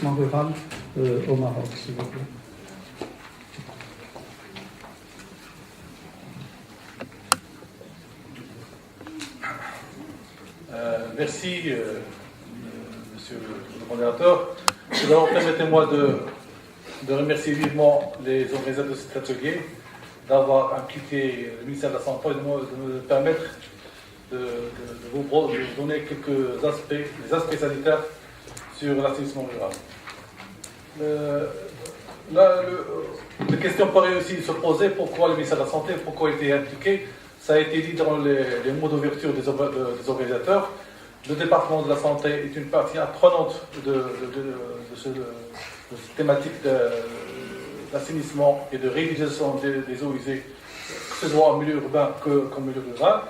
l'assainissement rural au Maroc, s'il vous plaît. Merci, monsieur le modérateur. Tout d'abord, permettez-moi de remercier vivement les organisateurs de cet atelier d'avoir impliqué le ministère de la Santé et de me permettre de vous donner quelques aspects, les aspects sanitaires sur l'assainissement rural. La question pourrait aussi se poser pourquoi le ministère de la Santé, pourquoi il a été impliqué. Ça a été dit dans les mots d'ouverture des organisateurs. Le département de la santé est une partie apprenante de cette thématique d'assainissement et de réutilisation des eaux usées, que ce soit en milieu urbain qu'en milieu rural.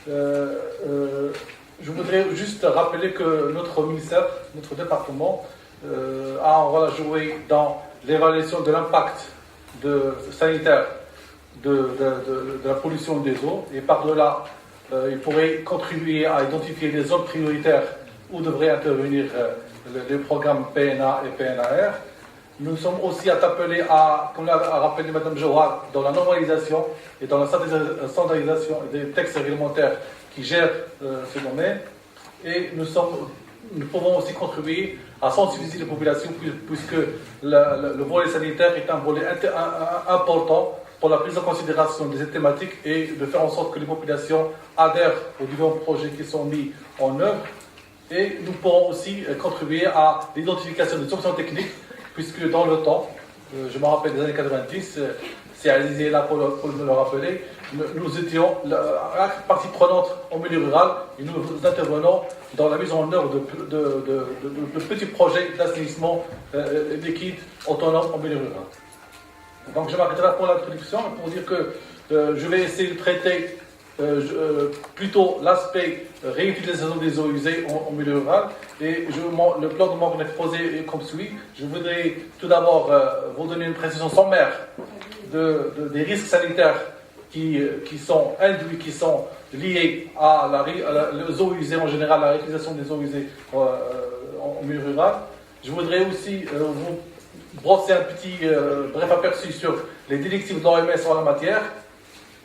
Je voudrais juste rappeler que notre ministère, notre département, a un rôle à jouer dans l'évaluation de l'impact sanitaire de la pollution des eaux, et par-delà, il pourrait contribuer à identifier les zones prioritaires où devraient intervenir les programmes PNA et PNAR. Nous sommes aussi appelés à, comme l'a rappelé Mme Johar, dans la normalisation et dans la standardisation des textes réglementaires qui gèrent ce domaine. Et nous pouvons aussi contribuer à sensibiliser les populations, puisque le volet sanitaire est un volet important pour la prise en considération de cette thématique et de faire en sorte que les populations adhèrent aux différents projets qui sont mis en œuvre. Et nous pourrons aussi contribuer à l'identification des solutions techniques, puisque dans le temps, je me rappelle des années 90, c'est Alizé là pour me le rappeler, nous étions la partie prenante au milieu rural et nous intervenons dans la mise en œuvre de petits projets d'assainissement liquide autonome au milieu rural. Donc je m'arrêterai pour l'introduction pour dire que je vais essayer de traiter plutôt l'aspect réutilisation des eaux usées en milieu rural, et le plan de mon exposé est comme suit. Je voudrais tout d'abord vous donner une précision sommaire des risques sanitaires qui sont induits, qui sont liés aux eaux usées en général, à la réutilisation des eaux usées en milieu rural. Je voudrais aussi vous brosser un petit bref aperçu sur les directives de l'OMS en la matière,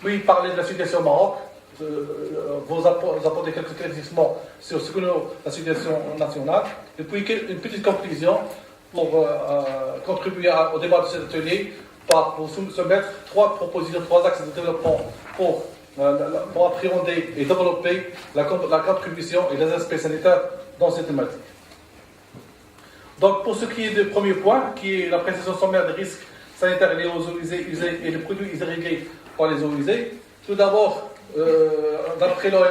puis parler de la situation au Maroc, vous apporter quelques éclaircissements sur ce que la situation nationale, et puis une petite conclusion pour contribuer au débat de cet atelier, pour soumettre 3 propositions, 3 axes de développement pour appréhender et développer la contribution et les aspects sanitaires dans cette thématique. Donc, pour ce qui est du premier point, qui est la précision sommaire des risques sanitaires liés aux eaux usées et les produits irrigués par les eaux usées, tout d'abord, d'après l'OMS,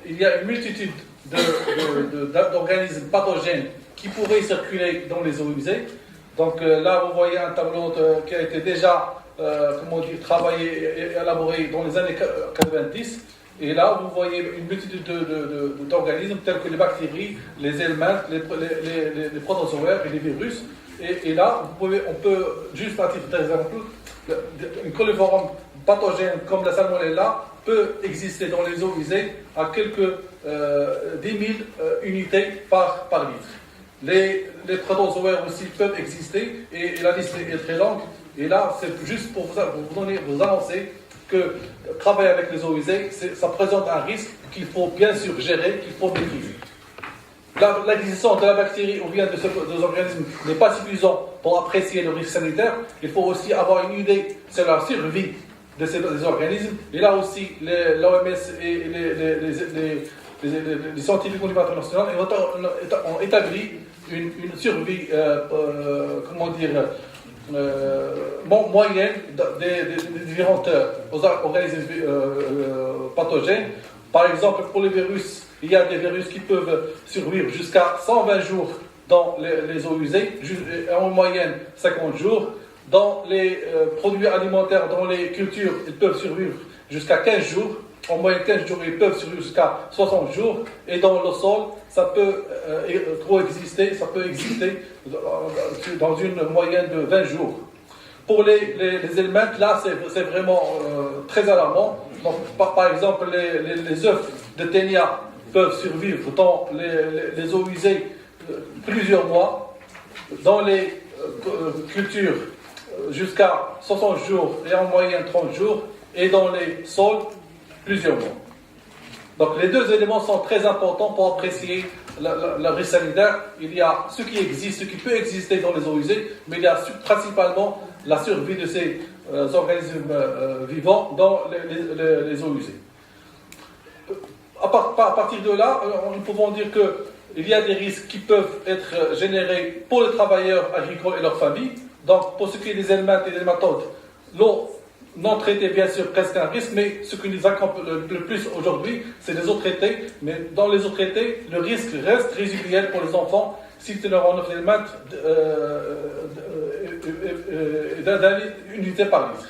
il y a une multitude d'organismes pathogènes qui pourraient circuler dans les eaux usées. Donc là, vous voyez un tableau qui a été déjà travaillé et élaboré dans les années 90. Et là, vous voyez une multitude d'organismes tels que les bactéries, les éléments, les protozoaires et les virus. Et là, on peut, juste à titre d'exemple, une coliforme pathogène comme la salmonella peut exister dans les eaux usées à quelques 10 000 unités par litre. Les protozoaires aussi peuvent exister, et la liste est très longue. Et là, c'est juste pour vous annoncer que travailler avec les eaux usées, ça présente un risque qu'il faut bien sûr gérer, qu'il faut maîtriser. L'existence de la bactérie ou bien de ces organismes n'est pas suffisant pour apprécier le risque sanitaire. Il faut aussi avoir une idée sur la survie de ces organismes. Et là aussi, l'OMS et les scientifiques au niveau international ont établi une survie, moyenne des différents organismes pathogènes. Par exemple, pour les virus, il y a des virus qui peuvent survivre jusqu'à 120 jours dans les eaux usées, en moyenne 50 jours. Dans les produits alimentaires, dans les cultures, ils peuvent survivre jusqu'à 15 jours. En moyenne 15 jours, ils peuvent survivre jusqu'à 60 jours. Et dans le sol, ça peut exister dans une moyenne de 20 jours. Pour les éléments, là, c'est vraiment très alarmant. Donc, par exemple, les œufs de ténia peuvent survivre dans les eaux usées plusieurs mois. dans les cultures jusqu'à 60 jours et en moyenne 30 jours, et dans les sols plusieurs mois. Donc les deux éléments sont très importants pour apprécier le risque sanitaire. Il y a ce qui existe, ce qui peut exister dans les eaux usées, mais il y a principalement la survie de ces organismes vivants dans les eaux usées. À partir de là, nous pouvons dire qu'il y a des risques qui peuvent être générés pour les travailleurs agricoles et leurs familles. Donc, pour ce qui est des helmintes et des nématodes, l'eau non traitée, bien sûr, presque un risque, mais ce qui nous accompagne le plus aujourd'hui, c'est les eaux traitées. Mais dans les eaux traitées, le risque reste résiduel pour les enfants s'ils tenent en eau helmintes d'une unité par litre.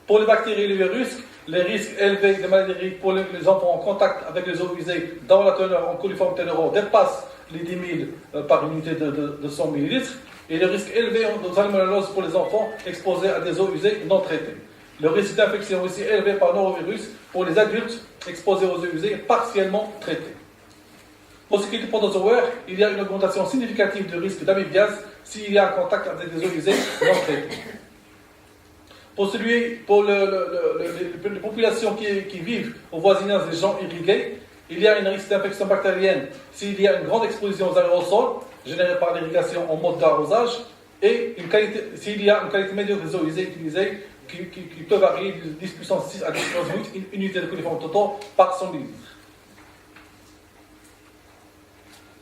Pour les bactéries et les virus, les risques élevés de maladies pour les enfants en contact avec les eaux usées dans la teneur en coliforme ténéraux dépassent les 10 000 par unité de 100 ml. Et le risque élevé de salmonellose pour les enfants exposés à des eaux usées non traitées. Le risque d'infection aussi élevé par norovirus pour les adultes exposés aux eaux usées partiellement traitées. Pour ce qui est du protozoaire, il y a une augmentation significative du risque d'amibiase s'il y a un contact avec des eaux usées non traitées. Pour les populations qui vivent au voisinage des champs irrigués, il y a un risque d'infection bactérienne s'il y a une grande exposition aux aérosols générés par l'irrigation en mode d'arrosage et s'il y a une qualité médiocre des eaux usées utilisées qui peut varier de 10 puissance 6 à 10 puissance 8 unités de coliforme total par 100 ml.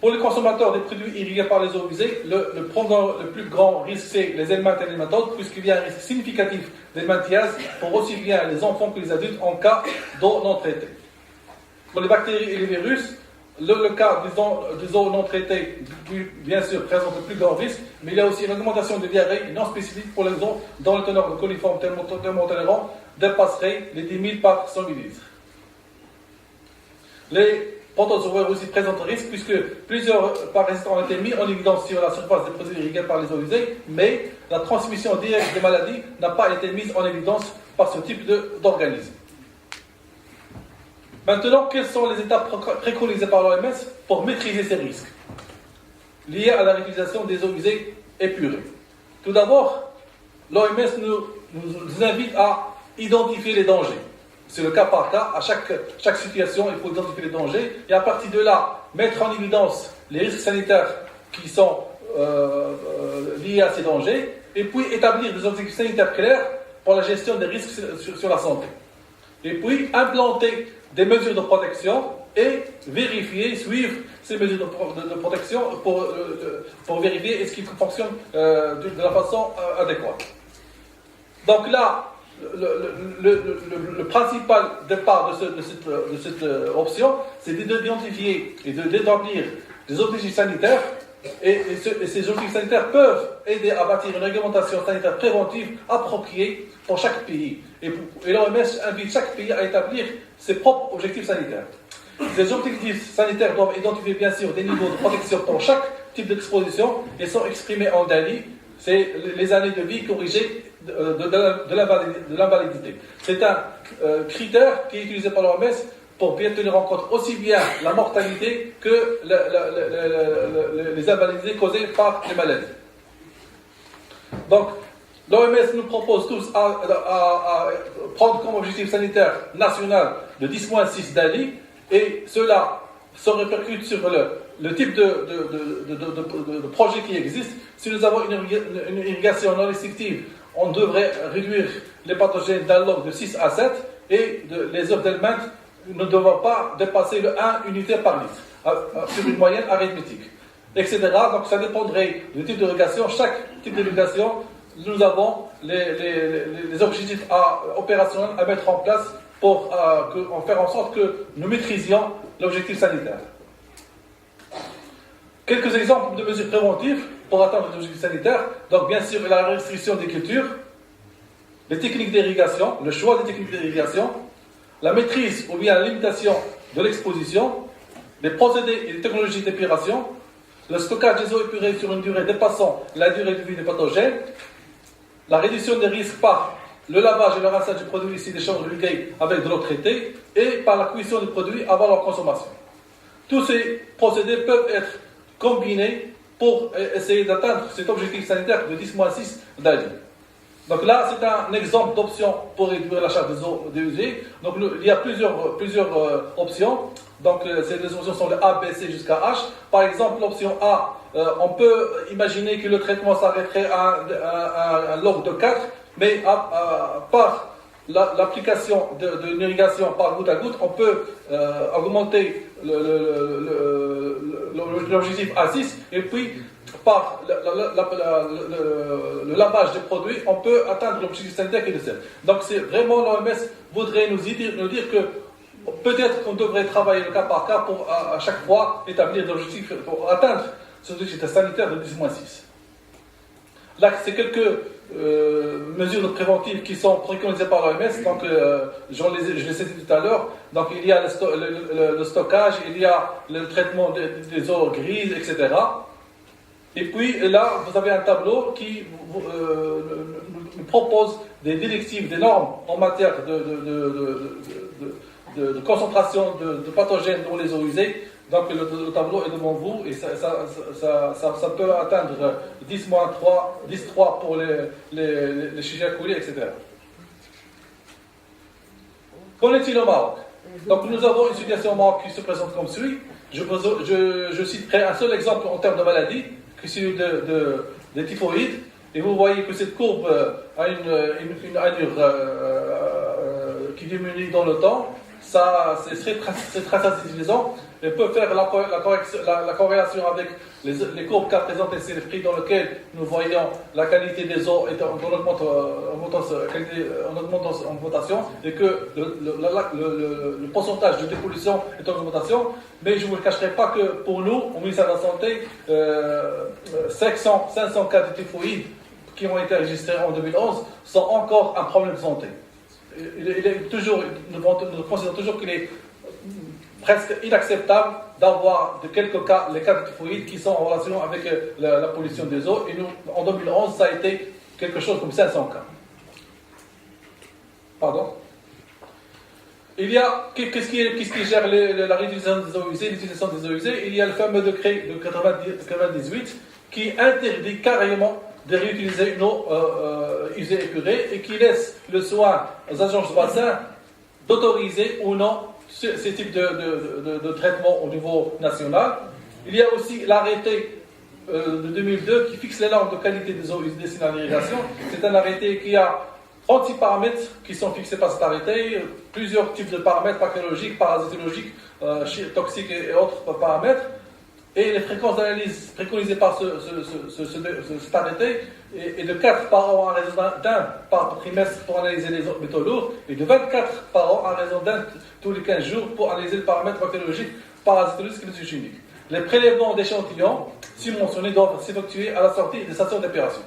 Pour les consommateurs des produits irrigués par les eaux usées, le plus grand risque, c'est les helmintes et les nématodes, puisqu'il y a un risque significatif d'helminthiase pour aussi bien les enfants que les adultes en cas d'eau non traitée. Pour les bactéries et les virus, le cas des eaux non traitées, bien sûr, présente le plus grand risque, mais il y a aussi une augmentation de diarrhée non spécifique pour les eaux dont le teneur de coliforme thermotolérant dépasserait les 10 000 par 100 ml. Les protozoaires aussi présentent un risque puisque plusieurs parasites ont été mis en évidence sur la surface des produits irrigués par les eaux usées, mais la transmission directe des maladies n'a pas été mise en évidence par ce type d'organisme. Maintenant, quelles sont les étapes préconisées par l'OMS pour maîtriser ces risques liés à la réutilisation des eaux usées épurées? Tout d'abord, l'OMS nous invite à identifier les dangers. C'est le cas par cas. À chaque situation, il faut identifier les dangers et à partir de là, mettre en évidence les risques sanitaires qui sont liés à ces dangers et puis établir des objectifs sanitaires clairs pour la gestion des risques sur la santé. Et puis implanter des mesures de protection et vérifier, suivre ces mesures de protection pour vérifier est-ce qu'ils fonctionnent de la façon adéquate. Donc là, le principal départ de cette option, c'est d'identifier et d'établir des objectifs sanitaires et ces objectifs sanitaires peuvent aider à bâtir une réglementation sanitaire préventive appropriée pour chaque pays. Et l'OMS invite chaque pays à établir ses propres objectifs sanitaires. Ces objectifs sanitaires doivent identifier bien sûr des niveaux de protection pour chaque type d'exposition et sont exprimés en DALI, c'est les années de vie corrigées de l'invalidité. C'est un critère qui est utilisé par l'OMS pour bien tenir en compte aussi bien la mortalité que les invalidités causées par les maladies. Donc, l'OMS nous propose tous à prendre comme objectif sanitaire national de 10-6 DALI et cela se répercute sur le type de projet qui existe. Si nous avons une irrigation non restrictive, on devrait réduire les pathogènes d'un log de 6 à 7 et les œufs d'helmintes ne doivent pas dépasser le 1 unité par litre sur une moyenne arithmétique, etc. Donc ça dépendrait du type d'irrigation. Chaque type d'irrigation, nous avons les objectifs opérationnels à mettre en place pour faire en sorte que nous maîtrisions l'objectif sanitaire. Quelques exemples de mesures préventives pour atteindre l'objectif sanitaire. Donc bien sûr la restriction des cultures, les techniques d'irrigation, le choix des techniques d'irrigation, la maîtrise ou bien la limitation de l'exposition, les procédés et les technologies d'épuration, le stockage des eaux épurées sur une durée dépassant la durée de vie des pathogènes, la réduction des risques par le lavage et le rinçage du produit issu des champs irrigués avec de l'eau traitée et par la cuisson des produits avant leur consommation. Tous ces procédés peuvent être combinés pour essayer d'atteindre cet objectif sanitaire de 10-6 d'ALI. Donc là, c'est un exemple d'option pour réduire la charge des eaux usées. Donc il y a plusieurs options. Donc ces deux options sont les A, B, C jusqu'à H. Par exemple, l'option A, on peut imaginer que le traitement s'arrêterait à un log de 4, mais par l'application d'une irrigation par goutte à goutte, on peut augmenter l'objectif à 6, et puis par le lavage des produits, on peut atteindre l'objectif sanitaire qui est de 7. Donc c'est vraiment l'OMS voudrait nous dire que peut-être qu'on devrait travailler le cas par cas pour à chaque fois établir l'objectif pour atteindre ce objectif sanitaire de 10-6. Là, c'est quelques mesures préventives qui sont préconisées par l'OMS. Donc, je l'ai cité tout à l'heure. Donc, il y a le stockage, il y a le traitement des eaux grises, etc. Et puis là, vous avez un tableau qui nous propose des directives, des normes en matière de concentration de pathogènes dans les eaux usées. Donc le tableau est devant vous et ça peut atteindre 10-3 pour les Shigella coli, etc. Qu'en est-il au Maroc? Donc nous avons une situation au Maroc qui se présente comme suit. Je citerai un seul exemple en termes de maladie, qui est celui des typhoïdes. Et vous voyez que cette courbe a une allure qui diminue dans le temps. Ça, c'est très satisfaisant. Et peut faire la corrélation avec les courbes qu'a présentées CFPRI dans lesquelles nous voyons la qualité des eaux est en augmentation et que le pourcentage de dépollution est en augmentation. Mais je ne vous le cacherai pas que pour nous, au ministère de la Santé, 500 cas de typhoïde qui ont été enregistrés en 2011 sont encore un problème de santé. Nous considérons toujours qu'il est presque inacceptable d'avoir de quelques cas, les cas de typhoïde qui sont en relation avec la pollution des eaux. Et nous, en 2011, ça a été quelque chose comme 500 cas. Pardon. Il y a, qu'est-ce qui gère la réutilisation des eaux usées, l'utilisation des eaux usées? Il y a le fameux décret de 98 qui interdit carrément de réutiliser une eau usée épurée et qui laisse le soin aux agences de bassin d'autoriser ou non ces types de traitement au niveau national. Il y a aussi l'arrêté de 2002 qui fixe les normes de qualité des eaux destinées à l'irrigation. C'est un arrêté qui a 36 paramètres qui sont fixés par cet arrêté, plusieurs types de paramètres bactériologiques, parasitologiques, toxiques et autres paramètres. Et les fréquences d'analyse préconisées par cet arrêté est de 4 par an à raison d'un par trimestre pour analyser les métaux lourds et de 24 par an à raison d'un tous les 15 jours pour analyser les paramètres bactériologiques, parasitologiques et chimiques. Les prélèvements d'échantillons subventionnés doivent s'effectuer à la sortie des stations d'opération.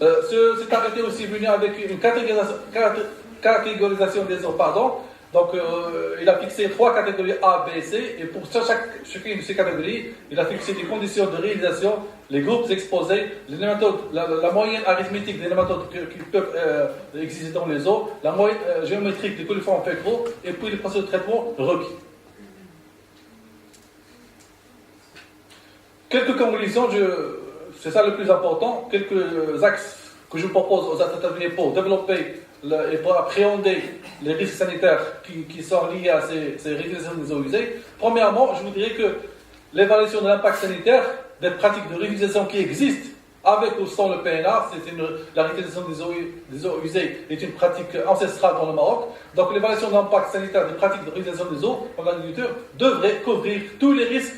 Cet arrêté est aussi venu avec une catégorisation des eaux, Donc, il a fixé 3 catégories A, B et C, et pour chacune de ces catégories, il a fixé des conditions de réalisation, les groupes exposés, les nématodes, la moyenne arithmétique des nématodes qui peuvent exister dans les eaux, la moyenne géométrique des coliformes fécaux, et puis les procédures de traitement requis. Quelques conclusions, c'est ça le plus important, quelques axes que je vous propose aux intervenants pour développer et pour appréhender les risques sanitaires qui sont liés à ces réutilisations des eaux usées. Premièrement, je vous dirais que l'évaluation de l'impact sanitaire des pratiques de réutilisation qui existent, avec ou sans le PNA, la réutilisation des eaux usées est une pratique ancestrale dans le Maroc. Donc l'évaluation de l'impact sanitaire des pratiques de réutilisation des eaux en agriculture devrait couvrir tous les risques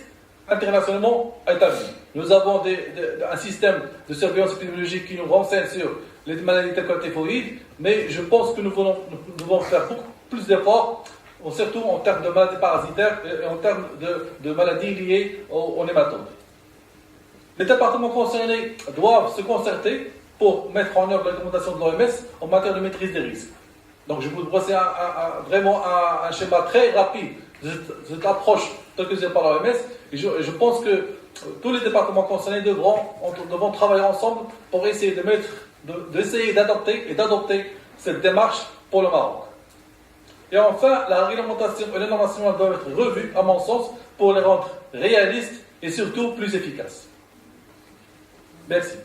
internationalement établis. Nous avons un système de surveillance épidémiologique qui nous renseigne sur les maladies telles que le typhoïde, mais je pense que nous devons faire beaucoup plus d'efforts, surtout en termes de maladies parasitaires et en termes de maladies liées aux nématodes. Les départements concernés doivent se concerter pour mettre en œuvre la recommandation de l'OMS en matière de maîtrise des risques. Donc je vous brosser vraiment un schéma très rapide de cette approche préconisée par l'OMS, et je pense que tous les départements concernés devront travailler ensemble pour essayer d'essayer d'adopter cette démarche pour le Maroc. Et enfin, la réglementation et les normes nationales doivent être revues, à mon sens, pour les rendre réalistes et surtout plus efficace. Merci.